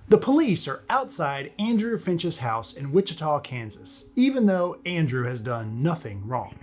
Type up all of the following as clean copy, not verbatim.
The police are outside Andrew Finch's house in Wichita, Kansas, even though Andrew has done nothing wrong.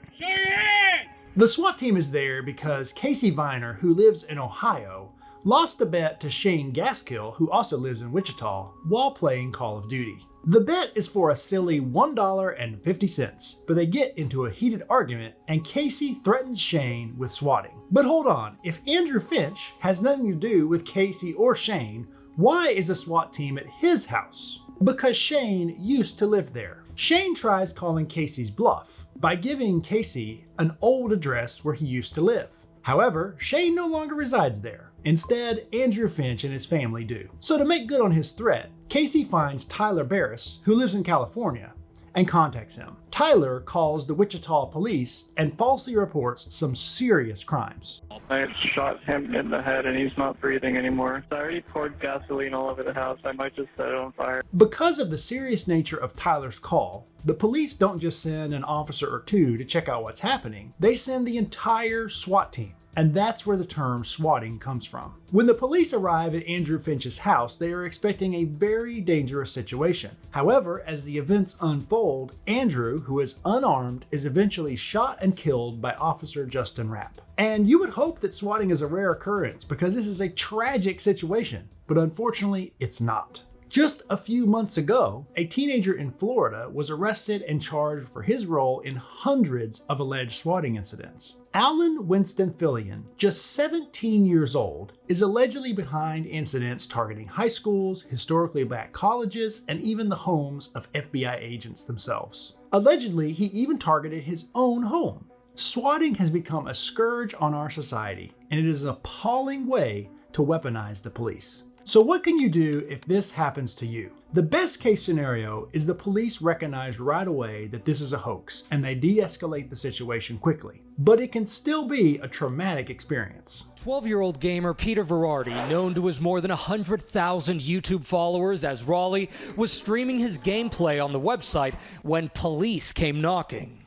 The SWAT team is there because Casey Viner, who lives in Ohio, lost a bet to Shane Gaskill, who also lives in Wichita, while playing Call of Duty. The bet is for a silly $1.50, but they get into a heated argument and Casey threatens Shane with swatting. But hold on, if Andrew Finch has nothing to do with Casey or Shane, why is the SWAT team at his house? Because Shane used to live there. Shane tries calling Casey's bluff by giving Casey an old address where he used to live. However, Shane no longer resides there. Instead, Andrew Finch and his family do. So to make good on his threat, Casey finds Tyler Barris, who lives in California, and contacts him. Tyler calls the Wichita police and falsely reports some serious crimes. I shot him in the head and he's not breathing anymore. I already poured gasoline all over the house. I might just set it on fire. Because of the serious nature of Tyler's call, the police don't just send an officer or two to check out what's happening. They send the entire SWAT team. And that's where the term swatting comes from. When the police arrive at Andrew Finch's house, they are expecting a very dangerous situation. However, as the events unfold, Andrew, who is unarmed, is eventually shot and killed by Officer Justin Rapp. And you would hope that swatting is a rare occurrence because this is a tragic situation, but unfortunately, it's not. Just a few months ago, a teenager in Florida was arrested and charged for his role in hundreds of alleged swatting incidents. Alan Winston Fillion, just 17 years old, is allegedly behind incidents targeting high schools, historically black colleges, and even the homes of FBI agents themselves. Allegedly, he even targeted his own home. Swatting has become a scourge on our society, and it is an appalling way to weaponize the police. So what can you do if this happens to you? The best case scenario is the police recognize right away that this is a hoax and they de-escalate the situation quickly. But it can still be a traumatic experience. 12-year-old gamer Peter Verardi, known to his more than 100,000 YouTube followers as Raleigh, was streaming his gameplay on the website when police came knocking.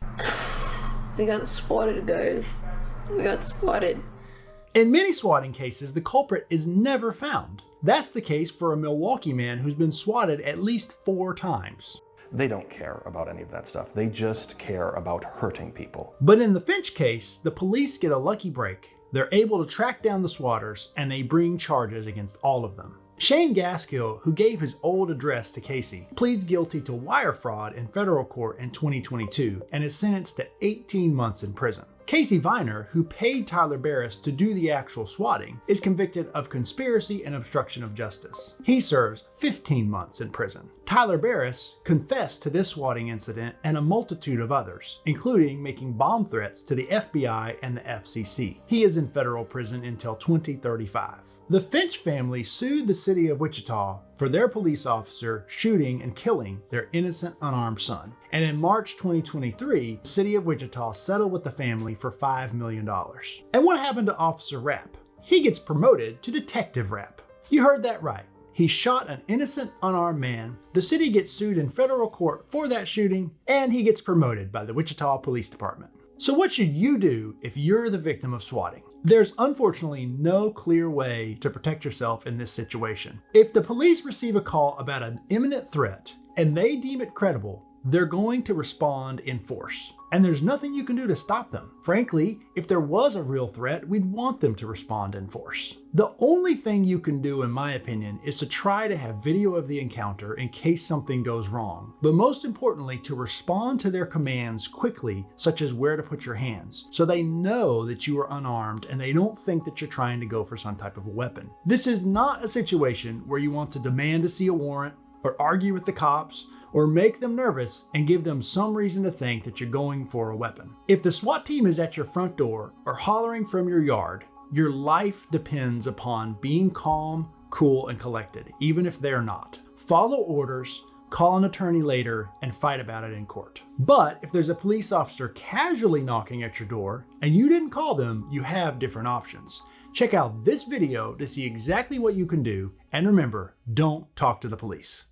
We got spotted, guys. We got spotted. In many swatting cases, the culprit is never found. That's the case for a Milwaukee man who's been swatted at least 4 times. They don't care about any of that stuff. They just care about hurting people. But in the Finch case, the police get a lucky break. They're able to track down the swatters and they bring charges against all of them. Shane Gaskill, who gave his old address to Casey, pleads guilty to wire fraud in federal court in 2022 and is sentenced to 18 months in prison. Casey Viner, who paid Tyler Barris to do the actual swatting, is convicted of conspiracy and obstruction of justice. He serves 15 months in prison. Tyler Barris confessed to this swatting incident and a multitude of others, including making bomb threats to the FBI and the FCC. He is in federal prison until 2035. The Finch family sued the city of Wichita for their police officer shooting and killing their innocent unarmed son. And in March 2023, the city of Wichita settled with the family for $5 million. And what happened to Officer Rapp? He gets promoted to Detective Rapp. You heard that right. He shot an innocent unarmed man. The city gets sued in federal court for that shooting, and he gets promoted by the Wichita Police Department. So what should you do if you're the victim of swatting? There's unfortunately no clear way to protect yourself in this situation. If the police receive a call about an imminent threat and they deem it credible, they're going to respond in force. And there's nothing you can do to stop them. Frankly, if there was a real threat, we'd want them to respond in force. The only thing you can do, in my opinion, is to try to have video of the encounter in case something goes wrong. But most importantly, to respond to their commands quickly, such as where to put your hands, so they know that you are unarmed and they don't think that you're trying to go for some type of a weapon. This is not a situation where you want to demand to see a warrant or argue with the cops or make them nervous and give them some reason to think that you're going for a weapon. If the SWAT team is at your front door or hollering from your yard, your life depends upon being calm, cool, and collected, even if they're not. Follow orders, call an attorney later, and fight about it in court. But if there's a police officer casually knocking at your door and you didn't call them, you have different options. Check out this video to see exactly what you can do, and remember, don't talk to the police.